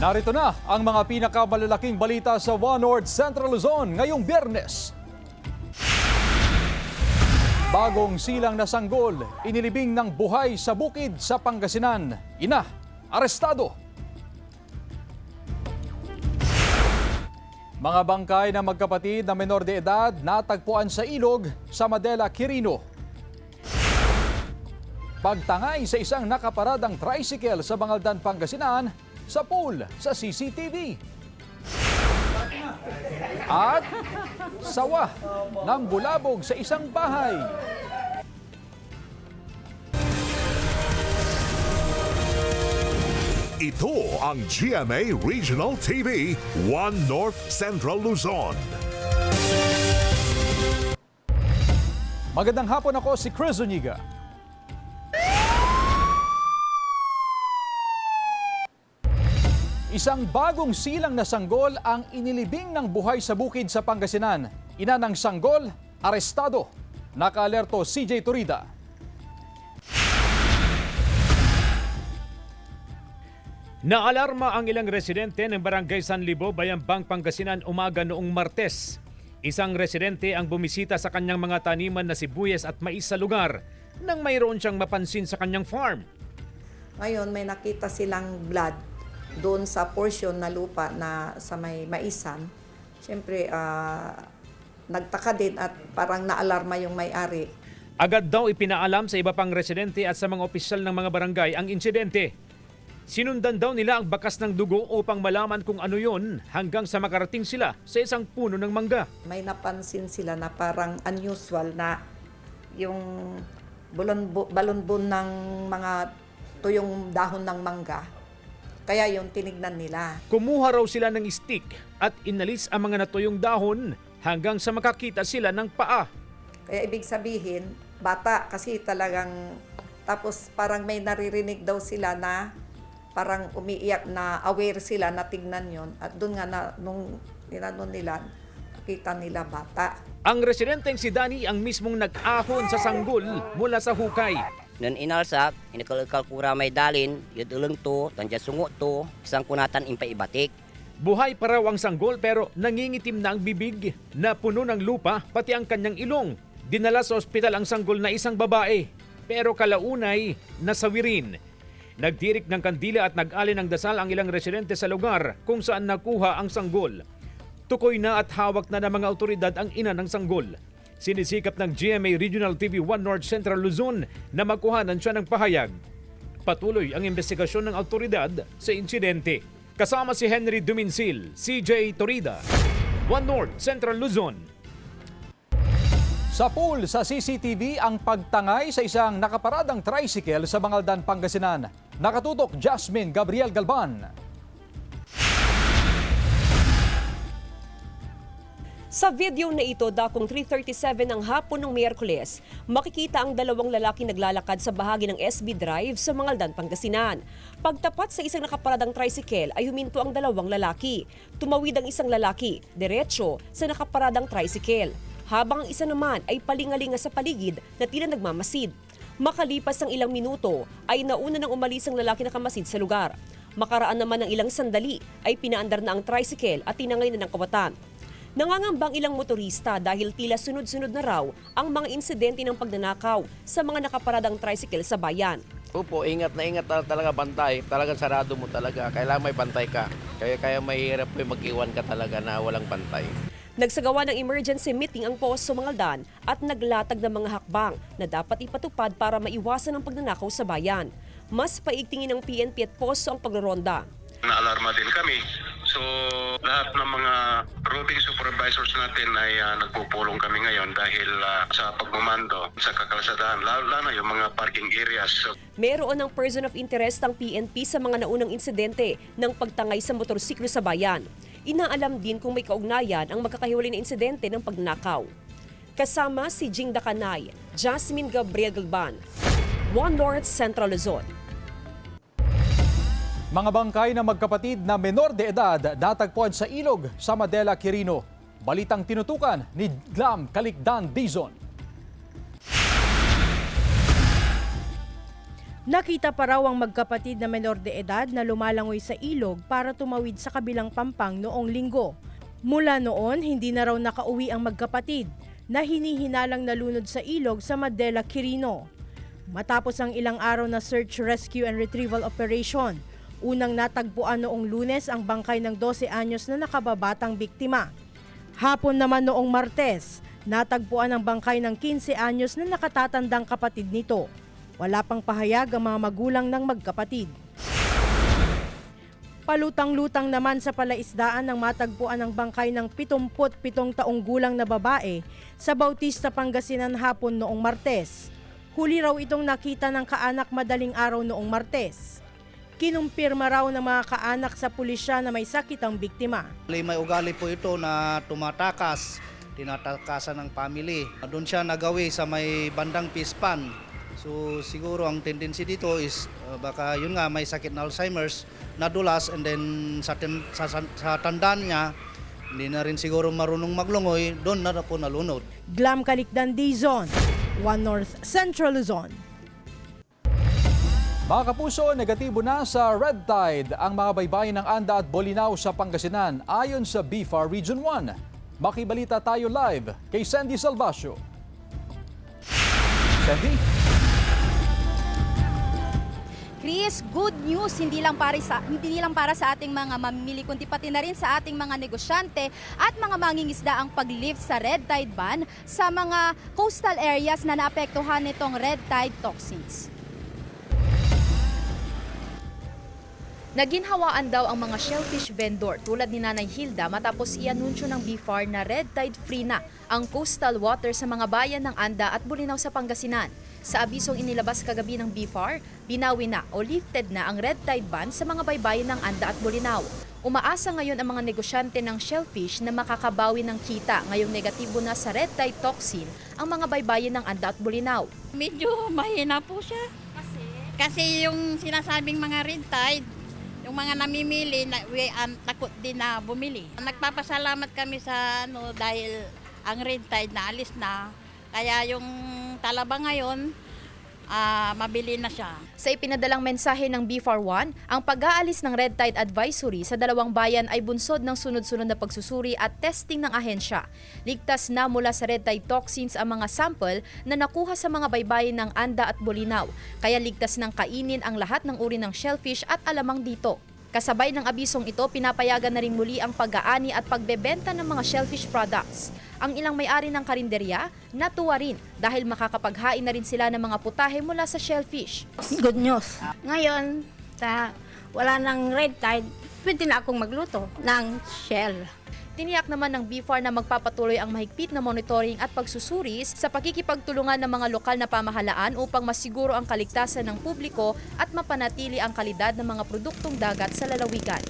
Narito na ang mga pinakamalalaking balita sa One North Central Luzon ngayong Biyernes. Bagong silang na sanggol, inilibing ng buhay sa bukid sa Pangasinan. Ina, arestado. Mga bangkay na magkapatid na menor de edad natagpuan sa ilog sa Madela, Quirino. Pagtangay sa isang nakaparadang tricycle sa Bangaldan, Pangasinan sa pool sa CCTV. At sawa ng bulabog sa isang bahay. Ito ang GMA Regional TV, One North Central Luzon. Magandang hapon, ako si Chris Zuniga. Isang bagong silang na sanggol ang inilibing ng buhay sa bukid sa Pangasinan. Ina ng sanggol, arestado. Naka-alerto CJ Torida. Naalarma ang ilang residente ng Barangay San Libo, Bayambang, Pangasinan umaga noong Martes. Isang residente ang bumisita sa kanyang mga taniman na sibuyas at mais sa lugar nang mayroon siyang mapansin sa kanyang farm. Ngayon may nakita silang blood doon sa portion na lupa na sa may maisan. Siyempre, nagtaka din at parang naalarma yung may-ari. Agad daw ipinaalam sa iba pang residente at sa mga opisyal ng mga barangay ang insidente. Sinundan daw nila ang bakas ng dugo upang malaman kung ano yun hanggang sa makarating sila sa isang puno ng mangga. May napansin sila na parang unusual na yung balonbon ng mga tuyong dahon ng mangga. Kaya yung tinignan nila. Kumuha raw sila ng stick at inalis ang mga natuyong dahon hanggang sa makakita sila ng paa. Kaya ibig sabihin, bata kasi talagang, tapos parang may naririnig daw sila na parang umiiyak na aware sila na tingnan yon. At doon nga na, nung ninanon nila, nakita nila bata. Ang residenteng si Danny ang mismong nag-ahon sa sanggol mula sa hukay. Nun inalsak, inikal kura may dalin, yudulong to, tanja sungo to, isang kunatan impaibatik. Buhay pa raw ang sanggol pero nangingitim na ang bibig na puno ng lupa pati ang kanyang ilong. Dinala sa ospital ang sanggol na isang babae pero kalaunay nasawirin. Nagtirik ng kandila at nag-alin ng dasal ang ilang residente sa lugar kung saan nakuha ang sanggol. Tukoy na at hawak na ng mga otoridad ang ina ng sanggol. Sinisikap ng GMA Regional TV 1 North Central Luzon na makuhanan siya ng pahayag. Patuloy ang investigasyon ng autoridad sa insidente. Kasama si Henry Duminsil, CJ Torida, 1 North Central Luzon. Sa pool sa CCTV ang pagtangay sa isang nakaparadang tricycle sa Bangaldan, Pangasinan. Nakatutok Jasmine Gabriel Galban. Sa video na ito, dakong 3:37 ng hapon ng Miyerkules, makikita ang dalawang lalaki naglalakad sa bahagi ng SB Drive sa Mangaldan, Pangasinan. Pagtapat sa isang nakaparadang tricycle ay huminto ang dalawang lalaki. Tumawid ang isang lalaki, diretso sa nakaparadang tricycle, habang ang isa naman ay palingalinga sa paligid na tila nagmamasid. Makalipas ng ilang minuto ay nauna nang umalis ang lalaki na kamasid sa lugar. Makaraan naman ng ilang sandali ay pinaandar na ang tricycle at tinangay na ng kawatan. Nangangambang ilang motorista dahil tila sunod-sunod na raw ang mga insidente ng pagnanakaw sa mga nakaparadang tricycle sa bayan. Opo, ingat na ingat talaga, bantay. Talagang sarado mo talaga. Kailangan may bantay ka. Kaya mahirap po mag-iwan ka talaga na walang bantay. Nagsagawa ng emergency meeting ang Poso Mangaldan at naglatag ng mga hakbang na dapat ipatupad para maiwasan ang pagnanakaw sa bayan. Mas paigtingin ng PNP at Poso ang pagroronda. Naalarma din kami. So lahat ng mga routing supervisors natin ay nagpupulong kami ngayon dahil sa pagmamando sa kakalsadaan, lalo na yung mga parking areas. Meron ng person of interest ang PNP sa mga naunang insidente ng pagtangay sa motorsiklo sa bayan. Inaalam din kung may kaugnayan ang magkakahiwalay na insidente ng pagnakaw. Kasama si Jing Dakanay, Jasmine Gabriel Galban, 1 North Central Luzon. Mga bangkay na magkapatid na menor de edad natagpuan sa ilog sa Madela, Quirino. Balitang tinutukan ni Glam Calicdan Dizon. Nakita pa raw ang magkapatid na menor de edad na lumalangoy sa ilog para tumawid sa kabilang pampang noong linggo. Mula noon, hindi na raw nakauwi ang magkapatid na hinihinalang nalunod sa ilog sa Madela, Quirino. Matapos ang ilang araw na search, rescue and retrieval operation, unang natagpuan noong Lunes ang bangkay ng 12 anyos na nakababatang biktima. Hapon naman noong Martes, natagpuan ang bangkay ng 15 anyos na nakatatandang kapatid nito. Wala pang pahayag ang mga magulang ng magkapatid. Palutang-lutang naman sa palaisdaan ng matagpuan ng bangkay ng 77 taong gulang na babae sa Bautista, Pangasinan hapon noong Martes. Huli raw itong nakita ng kaanak madaling araw noong Martes. Kinumpirma raw ng mga kaanak sa pulisya na may sakit ang biktima. May ugali po ito na tumatakas, tinatakasan ng family. Doon siya nagawi sa may bandang Pispan. So siguro ang tendency dito is baka yun nga may sakit na Alzheimer's, nadulas, and then sa tandaan niya, hindi na rin siguro marunong maglungoy, doon na po nalunod. Glam Calicdan, Dizon, One North Central Luzon. Mga kapuso, negatibo na sa red tide ang mga baybayin ng Anda at Bolinao sa Pangasinan ayon sa BFAR Region 1. Makibalita tayo live kay Sandy Salvacio. Sandy? Chris, good news hindi lang para sa ating mga mamimili kundi pati na rin sa ating mga negosyante at mga mangingisda ang pag-lift sa red tide ban sa mga coastal areas na naapektuhan nitong red tide toxins. Naginhawaan daw ang mga shellfish vendor tulad ni Nanay Hilda matapos i-anunsyo ng BFAR na red tide free na ang coastal water sa mga bayan ng Anda at Bolinao sa Pangasinan. Sa abisong inilabas kagabi ng BFAR, binawi na o lifted na ang red tide ban sa mga baybayin ng Anda at Bolinao. Umaasa ngayon ang mga negosyante ng shellfish na makakabawi ng kita ngayong negatibo na sa red tide toxin ang mga baybayin ng Anda at Bolinao. Medyo mahina po siya. Kasi yung sinasabing mga red tide, yung mga namimili, takot din na bumili. Nagpapasalamat kami sa dahil ang red tide na alis na. Kaya yung talaba ngayon, mabili na siya. Sa ipinadalang mensahe ng BFAR 1, ang pag-aalis ng red tide advisory sa dalawang bayan ay bunsod ng sunod-sunod na pagsusuri at testing ng ahensya. Ligtas na mula sa red tide toxins ang mga sample na nakuha sa mga baybayin ng Anda at Bolinao. Kaya ligtas ng kainin ang lahat ng uri ng shellfish at alamang dito. Kasabay ng abisong ito, pinapayagan na rin muli ang pag-aani at pagbebenta ng mga shellfish products. Ang ilang may-ari ng karinderya, natuwa rin dahil makakapaghain na rin sila ng mga putahe mula sa shellfish. Good news. Ngayon, wala ng red tide, pwede na akong magluto ng shell. Tiniyak naman ng BFAR na magpapatuloy ang mahigpit na monitoring at pagsusuri sa pakikipagtulungan ng mga lokal na pamahalaan upang masiguro ang kaligtasan ng publiko at mapanatili ang kalidad ng mga produktong dagat sa lalawigan.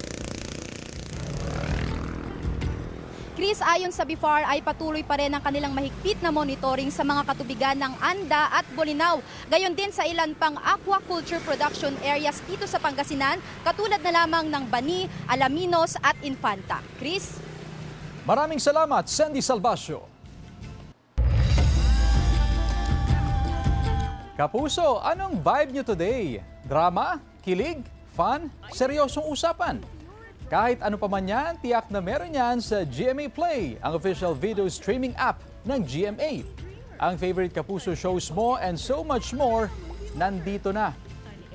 Chris, ayon sa BFAR ay patuloy pa rin ang kanilang mahigpit na monitoring sa mga katubigan ng Anda at Bolinao. Gayon din sa ilan pang aquaculture production areas dito sa Pangasinan, katulad na lamang ng Bani, Alaminos at Infanta. Chris? Maraming salamat, Sandy Salvacio. Kapuso, anong vibe nyo today? Drama? Kilig? Fun? Seryosong usapan? Kahit ano pa man yan, tiyak na meron yan sa GMA Play, ang official video streaming app ng GMA. Ang favorite Kapuso shows mo and so much more, nandito na.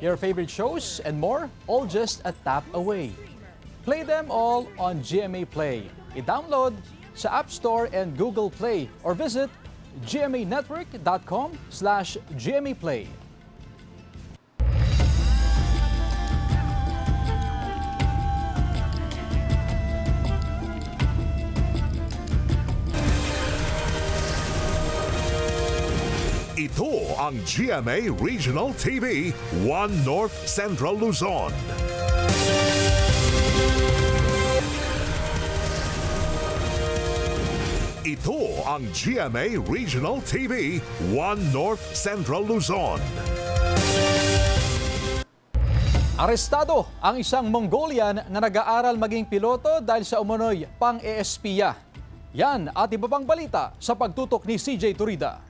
Your favorite shows and more, all just a tap away. Play them all on GMA Play. I-download sa App Store and Google Play or visit gmanetwork.com/GMAplay. Ito ang GMA Regional TV, One North Central Luzon. Ito ang GMA Regional TV, One North Central Luzon. Arestado ang isang Mongolian na nag-aaral maging piloto dahil sa umunoy pang-espiya. Yan at iba pang balita sa pagtutok ni CJ Turida.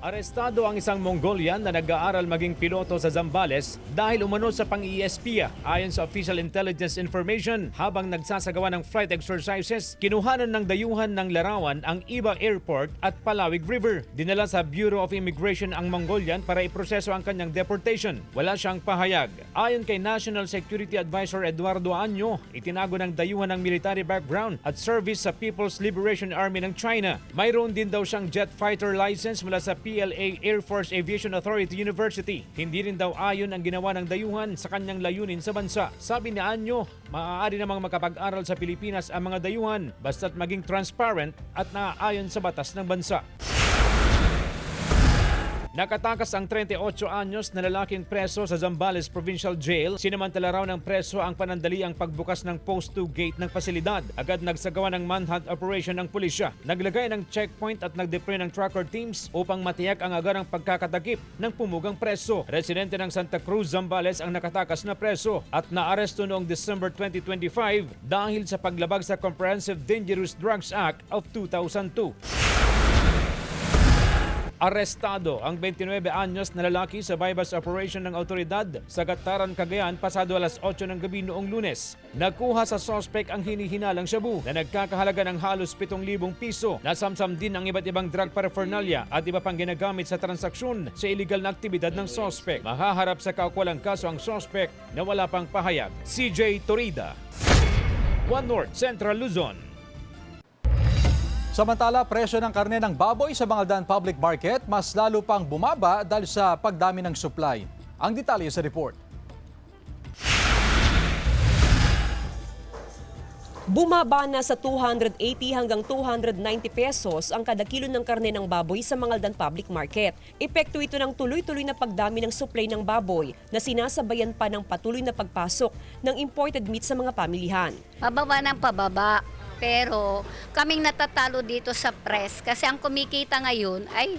Arestado ang isang Mongolian na nag-aaral maging piloto sa Zambales dahil umano sa pang-ESPya. Ayon sa official intelligence information, habang nagsasagawa ng flight exercises, kinuhanan ng dayuhan ng larawan ang Iba Airport at Palawig River. Dinala sa Bureau of Immigration ang Mongolian para iproseso ang kanyang deportation. Wala siyang pahayag. Ayon kay National Security Advisor Eduardo Año, itinago ng dayuhan ng military background at service sa People's Liberation Army ng China. Mayroon din daw siyang jet fighter license mula sa PLA Air Force Aviation Authority University. Hindi rin daw ayon ang ginawa ng dayuhan sa kanyang layunin sa bansa. Sabi ni Anyo, maaari namang makapag-aral sa Pilipinas ang mga dayuhan basta't maging transparent at naaayon sa batas ng bansa. Nakatakas ang 38 anyos na lalaking preso sa Zambales Provincial Jail. Sinamantala raw ng preso ang panandaliang pagbukas ng Post 2 gate ng pasilidad. Agad nagsagawa ng manhunt operation ng pulisya. Naglagay ng checkpoint at nagdeploy ng tracker teams upang matiyak ang agarang pagkakatakip ng pumugang preso. Residente ng Santa Cruz, Zambales ang nakatakas na preso at naaresto noong December 2025 dahil sa paglabag sa Comprehensive Dangerous Drugs Act of 2002. Arestado ang 29 anyos na lalaki sa bypass operation ng autoridad sa Gataran, Cagayan pasado alas 8 ng gabi noong Lunes. Nagkuha sa sospek ang hinihinalang shabu na nagkakahalaga ng halos 7,000 piso. Nasamsam din ang iba't ibang drug paraphernalia at iba pang ginagamit sa transaksyon sa illegal na aktibidad ng sospek. Mahaharap sa kaukulang kaso ang sospek na wala pang pahayag. CJ Torida, One North Central Luzon. Samantala, presyo ng karne ng baboy sa Bangaldan Public Market mas lalo pang bumaba dahil sa pagdami ng supply. Ang detalye sa report. Bumaba na sa 280 hanggang 290 pesos ang kada kilo ng karne ng baboy sa Bangaldan Public Market. Epekto ito ng tuloy-tuloy na pagdami ng supply ng baboy na sinasabayan pa ng patuloy na pagpasok ng imported meat sa mga pamilihan. Pababa ng pababa. Pero kaming natatalo dito sa press kasi ang kumikita ngayon ay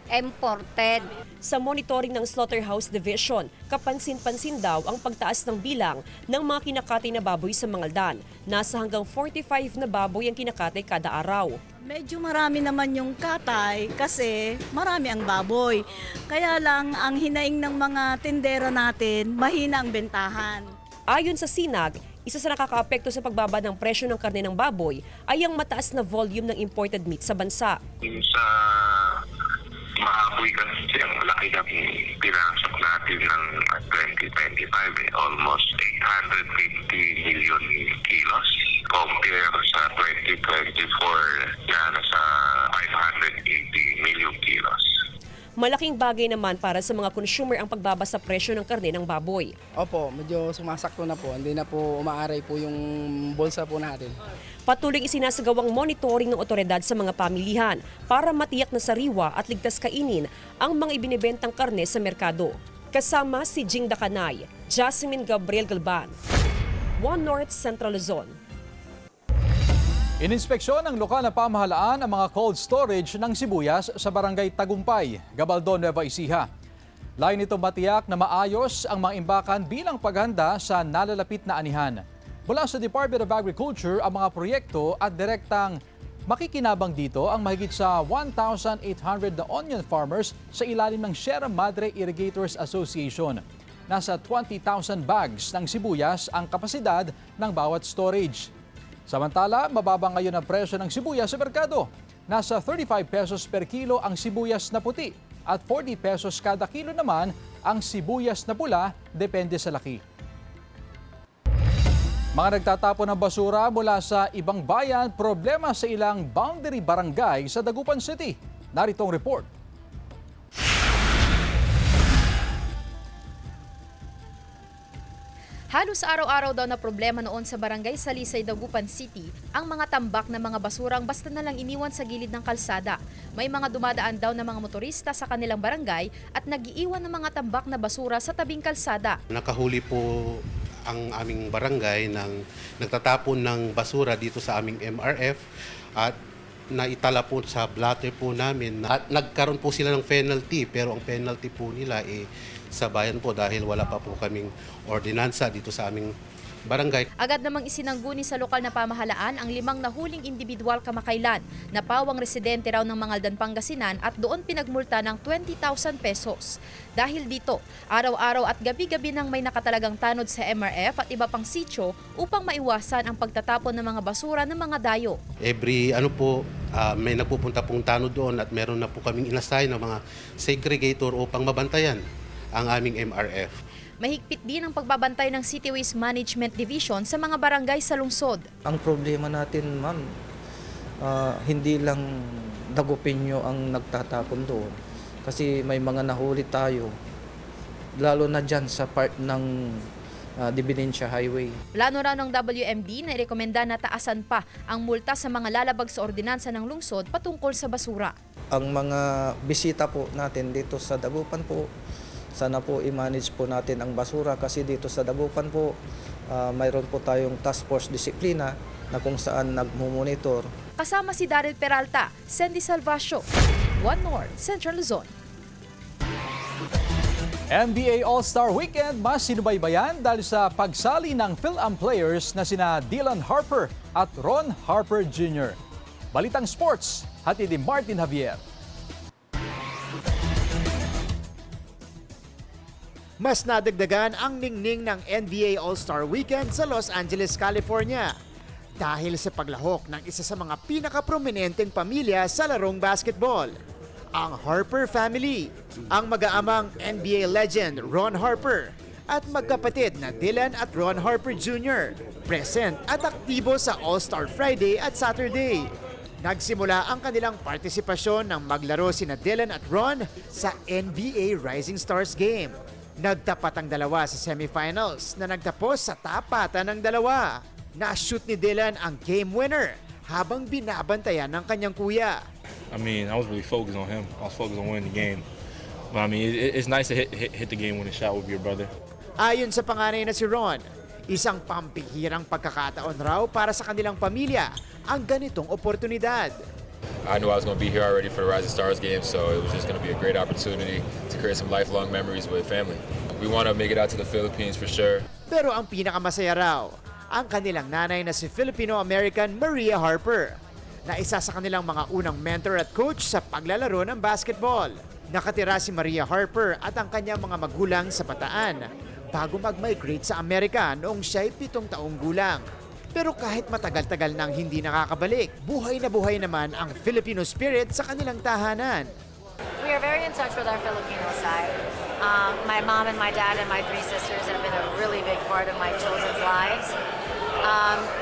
imported. Sa monitoring ng Slaughterhouse Division, kapansin-pansin daw ang pagtaas ng bilang ng mga kinakatay na baboy sa Bangaldan. Nasa hanggang 45 na baboy ang kinakatay kada araw. Medyo marami naman yung katay kasi marami ang baboy. Kaya lang ang hinaing ng mga tindera natin, mahina ang bentahan. Ayon sa SINAG, isa sa nakakaapekto sa pagbaba ng presyo ng karne ng baboy ay ang mataas na volume ng imported meat sa bansa. Sa maaboy kasi ang laki ng pinasok natin ng 2025, almost 850 million kilos. Compare sa 2024 na nasa 580 million kilos. Malaking bagay naman para sa mga consumer ang pagbaba sa presyo ng karne ng baboy. Opo, medyo sumasakto na po. Hindi na po umaaray po yung bulsa po natin. Patuloy isinasagawang monitoring ng otoridad sa mga pamilihan para matiyak na sariwa at ligtas kainin ang mga ibinibentang karne sa merkado. Kasama si Jing Dakanay, Jasmine Gabriel Galban, One North Central Luzon. Ininspeksyon ng lokal na pamahalaan ang mga cold storage ng sibuyas sa Barangay Tagumpay, Gabaldon, Nueva Ecija. Lain nito matiyak na maayos ang mga imbakan bilang paghanda sa nalalapit na anihan. Mula sa Department of Agriculture ang mga proyekto at direktang makikinabang dito ang mahigit sa 1,800 na onion farmers sa ilalim ng Sierra Madre Irrigators Association. Nasa 20,000 bags ng sibuyas ang kapasidad ng bawat storage. Samantala, mababa ngayon ang presyo ng sibuyas sa merkado. Nasa 35 pesos per kilo ang sibuyas na puti at 40 pesos kada kilo naman ang sibuyas na pula, depende sa laki. Mga nagtatapon ng basura mula sa ibang bayan, problema sa ilang boundary barangay sa Dagupan City. Narito ang report. Halos araw-araw daw na problema noon sa barangay Salisay, Dagupan City ang mga tambak na mga basurang basta na lang iniwan sa gilid ng kalsada. May mga dumadaan daw na mga motorista sa kanilang barangay at nagiiwan ng mga tambak na basura sa tabing kalsada. Nakahuli po ang aming barangay ng nagtatapon ng basura dito sa aming MRF at naitala po sa blotter po namin at nagkaroon po sila ng penalty, pero ang penalty po nila sa bayan po dahil wala pa po kaming ordinansa dito sa aming barangay. Agad namang isinangguni sa lokal na pamahalaan ang 5 nahuling individual kamakailan na pawang residente raw ng Mangaldan, Pangasinan at doon pinagmulta ng 20,000 pesos. Dahil dito, araw-araw at gabi-gabi nang may nakatalagang tanod sa MRF at iba pang sityo upang maiwasan ang pagtatapon ng mga basura ng mga dayo. Every may nagpupunta pong tanod doon at meron na po kaming inassign ng mga segregator upang mabantayan ang aming MRF. Mahigpit din ang pagbabantay ng City Waste Management Division sa mga barangay sa lungsod. Ang problema natin, ma'am, hindi lang Dagupeño ang nagtatapon doon. Kasi may mga nahuli tayo, lalo na dyan sa part ng Dividencia Highway. Plano raw ng WMD na irekomenda na taasan pa ang multa sa mga lalabag sa ordinansa ng lungsod patungkol sa basura. Ang mga bisita po natin dito sa Dagupan po, sana po i-manage po natin ang basura kasi dito sa Dagupan po, mayroon po tayong task force disiplina na kung saan nagmumonitor. Kasama si Daryl Peralta, Sandy Salvacio, One North, Central Luzon. NBA All-Star Weekend mas sinubaybayan dahil sa pagsali ng Phil-Am players na sina Dylan Harper at Ron Harper Jr. Balitang Sports, hatid ni Martin Javier. Mas nadagdagan ang ningning ng NBA All-Star Weekend sa Los Angeles, California dahil sa paglahok ng isa sa mga pinaka-prominenteng pamilya sa larong basketball, ang Harper family, ang mag-aamang NBA legend Ron Harper at magkapatid na Dylan at Ron Harper Jr. present at aktibo sa All-Star Friday at Saturday. Nagsimula ang kanilang partisipasyon ng maglaro sina Dylan at Ron sa NBA Rising Stars game. Nagtapat ang dalawa sa semifinals na nagtapos sa tapatan ng dalawa. Na-shoot ni Dylan ang game winner habang binabantayan ng kanyang kuya. I mean, I was really focused on him. I was focused on winning the game. But I mean, it's nice to hit the game winning shot with your brother. Ayon sa panganay na si Ron, isang pampihirang pagkakataon raw para sa kanilang pamilya ang ganitong oportunidad. I knew I was going to be here already for the Rising Stars game, so it was just going to be a great opportunity to create some lifelong memories with family. We want to make it out to the Philippines for sure. Pero ang pinakamasaya raw, ang kanilang nanay na si Filipino-American Maria Harper, na isa sa kanilang mga unang mentor at coach sa paglalaro ng basketball. Nakatira si Maria Harper at ang kanyang mga magulang sa Bataan bago mag-migrate sa Amerika noong siya'y 7 taong gulang. Pero kahit matagal-tagal nang hindi nakakabalik, buhay na buhay naman ang Filipino spirit sa kanilang tahanan. We are very in touch with our Filipino side. My mom and my dad and my 3 sisters have been a really big part of my children's lives.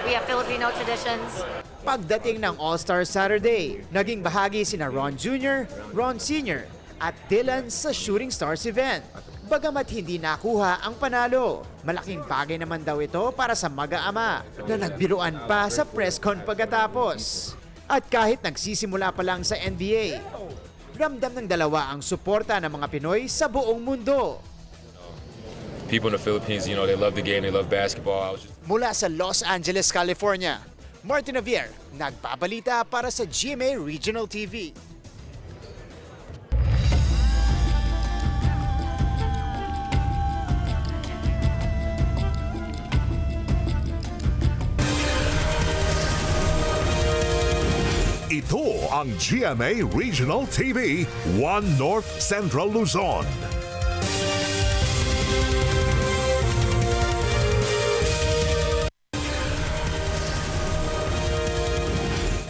We have Filipino traditions. Pagdating ng All-Star Saturday, naging bahagi sina Ron Jr., Ron Sr. at Dylan sa Shooting Stars event. Bagamat hindi nakuha ang panalo, malaking bagay naman daw ito para sa mag-aama na nagbiruan pa sa press con pagkatapos. At kahit nagsisimula pa lang sa NBA, ramdam ng dalawa ang suporta ng mga Pinoy sa buong mundo. People in the Philippines, you know, they love the game, they love basketball. Mula sa Los Angeles, California, Martin Javier, nagbabalita para sa GMA Regional TV. Ito ang GMA Regional TV, One North Central Luzon.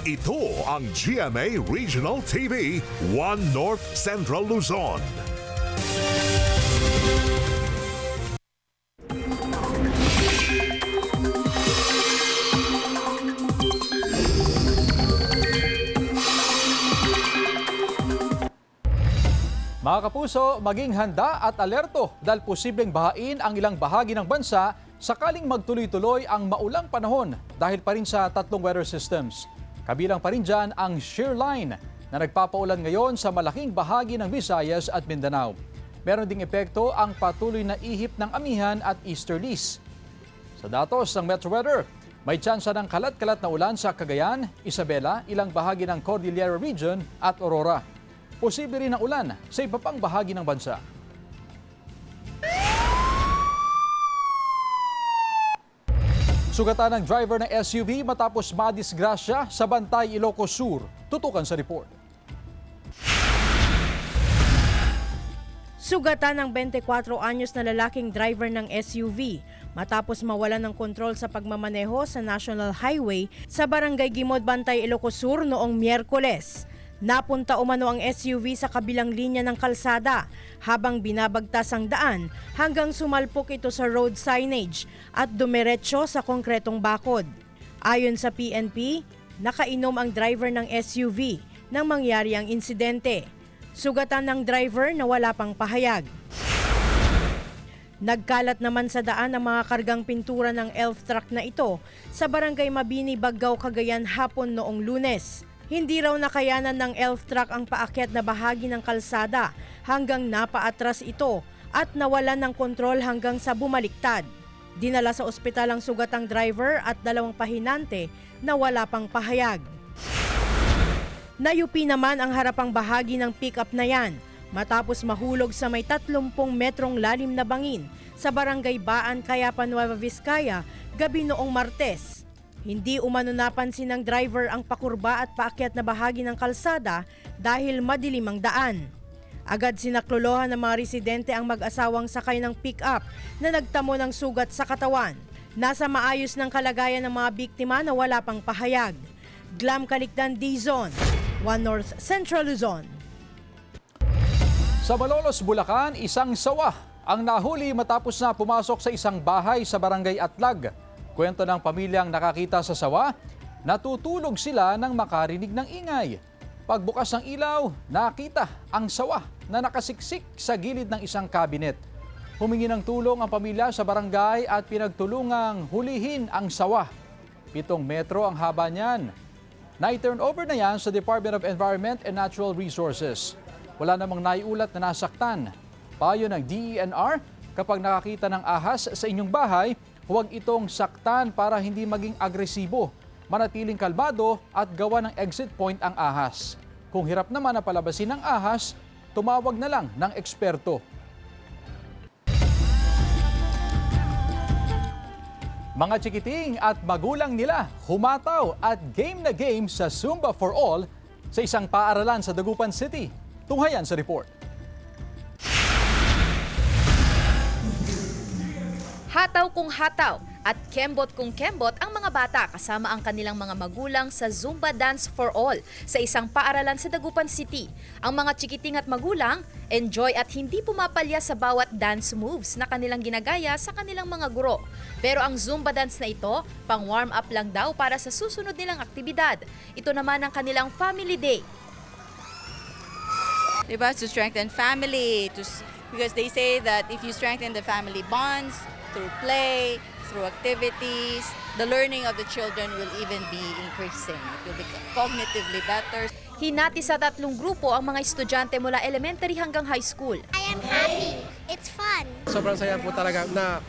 Ito ang GMA Regional TV, One North Central Luzon. Mga kapuso, maging handa at alerto dahil posibleng bahain ang ilang bahagi ng bansa sakaling magtuloy-tuloy ang maulang panahon dahil pa rin sa 3 weather systems. Kabilang pa rin dyan ang shear line na nagpapaulan ngayon sa malaking bahagi ng Visayas at Mindanao. Meron ding epekto ang patuloy na ihip ng amihan at easterlies. Sa datos ng Metro Weather, may tsansa ng kalat-kalat na ulan sa Cagayan, Isabela, ilang bahagi ng Cordillera Region at Aurora. Posible rin ang ulan sa iba pang bahagi ng bansa. Sugatan ng driver ng SUV matapos madisgrasya sa Bantay, Ilocos Sur. Tutukan sa report. Sugatan ng 24 anyos na lalaking driver ng SUV matapos mawalan ng kontrol sa pagmamaneho sa National Highway sa Barangay Gimod, Bantay, Ilocos Sur noong Miyerkules. Napunta umano ang SUV sa kabilang linya ng kalsada habang binabagtas ang daan hanggang sumalpok ito sa road signage at dumiretso sa konkretong bakod. Ayon sa PNP, nakainom ang driver ng SUV nang mangyari ang insidente. Sugatan ng driver na wala pang pahayag. Nagkalat naman sa daan ang mga kargang pintura ng ELF truck na ito sa Barangay Mabini, Baggao, Cagayan hapon noong Lunes. Hindi raw nakayanan ng ELF truck ang paakyat na bahagi ng kalsada hanggang napaatras ito at nawalan ng kontrol hanggang sa bumaliktad. Dinala sa ospital ang sugatang driver at 2 pahinante na wala pang pahayag. Nayupi naman ang harapang bahagi ng pickup na yan matapos mahulog sa may 30 metrong lalim na bangin sa Barangay Baan, Cayapan, Nueva Vizcaya gabi noong Martes. Hindi umano napansin ng driver ang pakurba at paakyat na bahagi ng kalsada dahil madilim ang daan. Agad sinaklolohan ng mga residente ang mag-asawang sakay ng pick-up na nagtamo ng sugat sa katawan. Nasa maayos ng kalagayan ng mga biktima na wala pang pahayag. Glam Calicdan, D-Zone, 1 North Central Luzon. Sa Malolos, Bulacan, isang sawa ang nahuli matapos na pumasok sa isang bahay sa Barangay Atlag. Kwento ng pamilyang nakakita sa sawa, natutulog sila nang makarinig ng ingay. Pagbukas ng ilaw, nakita ang sawa na nakasiksik sa gilid ng isang kabinet. Humingi ng tulong ang pamilya sa barangay at pinagtulungang hulihin ang sawa. 7 metro ang haba niyan. Na-turn over na yan sa Department of Environment and Natural Resources. Wala namang naiulat na nasaktan. Payo ng DENR, kapag nakakita ng ahas sa inyong bahay, huwag itong saktan para hindi maging agresibo. Manatiling kalmado at gawa ng exit point ang ahas. Kung hirap naman na palabasin ng ahas, tumawag na lang ng eksperto. Mga chikiting at magulang nila humataw at game na game sa Zumba for All sa isang paaralan sa Dagupan City. Tunghayan sa report. Hataw kung hataw at kembot kung kembot ang mga bata kasama ang kanilang mga magulang sa Zumba Dance for All sa isang paaralan sa Dagupan City. Ang mga chikiting at magulang enjoy at hindi pumapalya sa bawat dance moves na kanilang ginagaya sa kanilang mga guro. Pero ang Zumba dance na ito, pang warm up lang daw para sa susunod nilang aktibidad. Ito naman ang kanilang family day. Diba? To strengthen family, because they say that if you strengthen the family bonds, through play, through activities, the learning of the children will even be increasing. It will be cognitively better. Hinati sa 3 grupo ang mga estudyante mula elementary hanggang high school. I am happy. It's fun. Sobrang saya po talaga na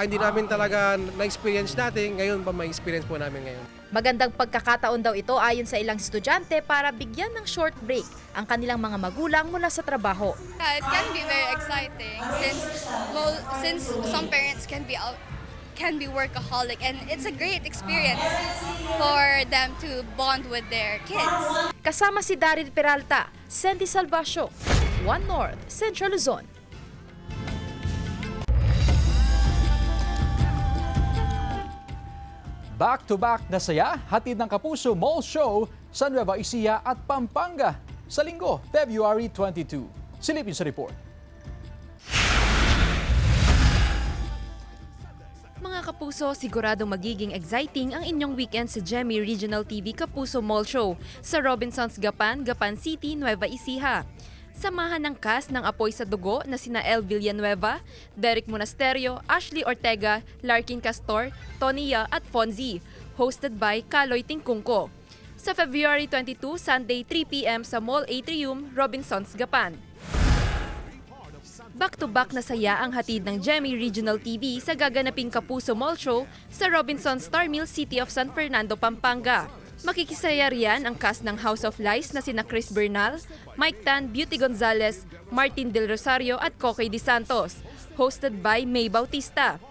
hindi namin talaga na-experience natin. Ngayon pa may experience po namin ngayon. Magandang pagkakataon daw ito ayon sa ilang estudyante para bigyan ng short break ang kanilang mga magulang mula sa trabaho. It can be very exciting since some parents can be workaholic, and it's a great experience for them to bond with their kids. Kasama si Daryl Peralta, Sandy Salvacio, 1 North Central Luzon. Back-to-back na saya, hatid ng Kapuso Mall Show sa Nueva Ecija at Pampanga sa linggo, February 22. Silipin sa report. Mga Kapuso, siguradong magiging exciting ang inyong weekend sa GMA Regional TV Kapuso Mall Show sa Robinsons Gapan, Gapan City, Nueva Ecija. Samahan ng cast ng Apoy sa Dugo na sina El Villanueva, Derek Monasterio, Ashley Ortega, Larkin Castor, Tonia at Fonzie. Hosted by Kaloy Tingkungko. Sa February 22, Sunday 3 p.m. sa Mall Atrium, Robinsons Gapan. Back-to-back na saya ang hatid ng GMA Regional TV sa gaganaping Kapuso Mall Show sa Robinsons Star Mill City of San Fernando, Pampanga. Makikisaya riyan ang cast ng House of Lies na sina Chris Bernal, Mike Tan, Beauty Gonzalez, Martin Del Rosario at Cocoy De Santos. Hosted by May Bautista.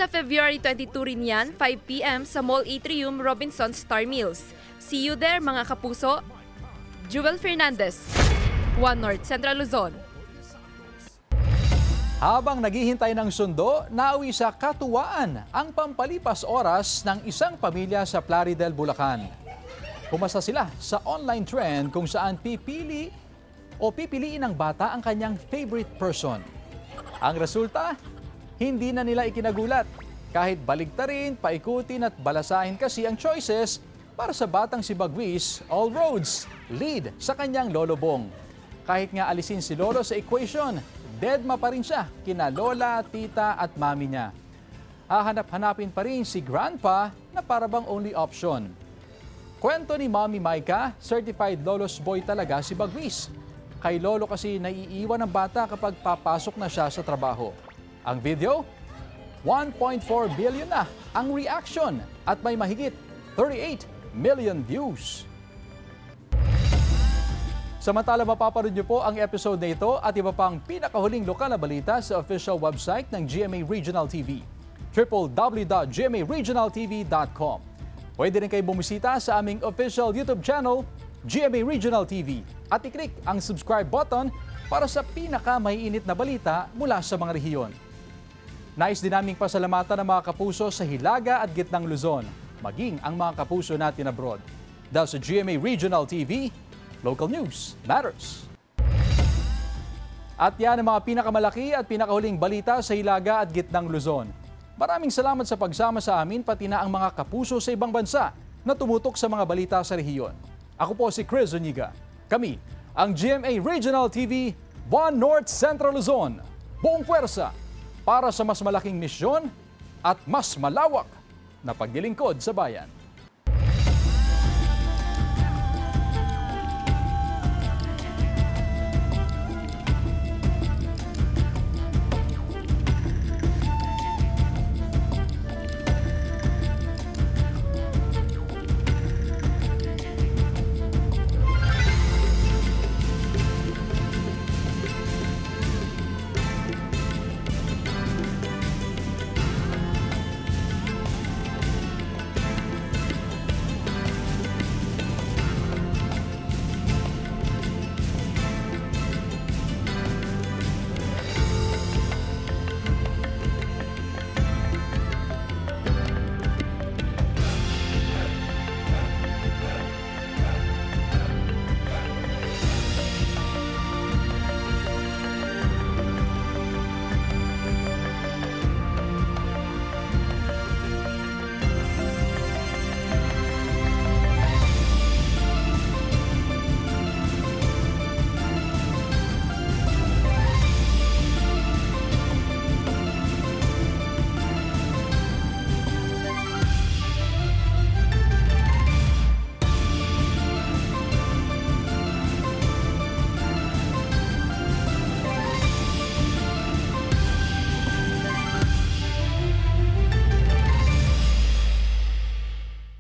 Sa February 22 rin yan, 5 p.m. sa Mall Atrium, Robinson Star Mills. See you there mga kapuso. Jewel Fernandez, One North Central Luzon. Habang naghihintay ng sundo, nauwi sa katuwaan ang pampalipas oras ng isang pamilya sa Plaridel, Bulacan. Pumasa sila sa online trend kung saan pipiliin ng bata ang kanyang favorite person. Ang resulta, hindi na nila ikinagulat. Kahit baligtarin, paikutin at balasahin kasi ang choices para sa batang si Bagwis, all roads lead sa kanyang lolobong. Kahit nga alisin si lolo sa equation, deadma pa rin siya kina lola, tita at mami niya. Hahanap-hanapin pa rin si grandpa na parabang only option. Kwento ni Mami Maika, certified lolo's boy talaga si Bagwis. Kay lolo kasi naiiwan ng bata kapag papasok na siya sa trabaho. Ang video, 1.4 billion na ang reaction at may mahigit 38 million views. Samantala, mapapanood niyo po ang episode na ito at iba pang pinakahuling lokal na balita sa official website ng GMA Regional TV, www.gmaregionaltv.com. Pwede rin kayo bumisita sa aming official YouTube channel, GMA Regional TV, at i-click ang subscribe button para sa pinaka-maiinit na balita mula sa mga rehiyon. Nais din naming pasalamatan ng mga kapuso sa Hilaga at Gitnang Luzon, maging ang mga kapuso natin abroad. Dahil sa GMA Regional TV, local news matters. At yan ang mga pinakamalaki at pinakahuling balita sa Hilaga at Gitnang Luzon. Maraming salamat sa pagsama sa amin pati na ang mga kapuso sa ibang bansa na tumutok sa mga balita sa rehiyon. Ako po si Chris Zuniga. Kami, ang GMA Regional TV, One North Central Luzon. Buong puwersa para sa mas malaking misyon at mas malawak na paglilingkod sa bayan.